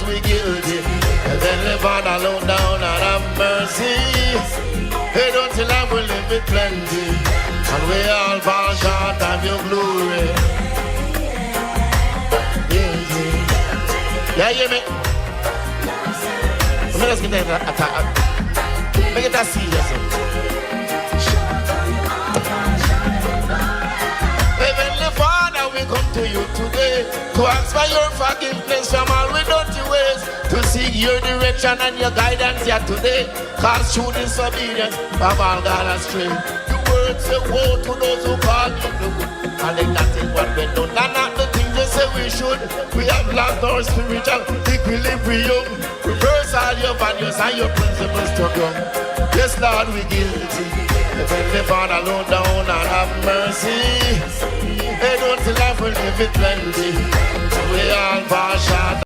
we guilty. Heavenly Father, look down and have mercy. Hey, don't tell us we live with plenty, and we all fall short of your glory. Yeah, hear me? Let's get that attack. Make it that serious. Heavenly Father, we come to you today to ask for your forgiveness from all we dirty ways, to seek your direction and your guidance here today. Cause through disobedience, we've all gone astray. Your words say woe to those who call you good, and they not think what we do, and not the things they say we should. We have lost our spiritual equilibrium. Reverse all your values and your principles to come. Yes, Lord, we guilty. Heavenly Father, look down and have mercy. Hey, don't live we live with plenty. We all fall short.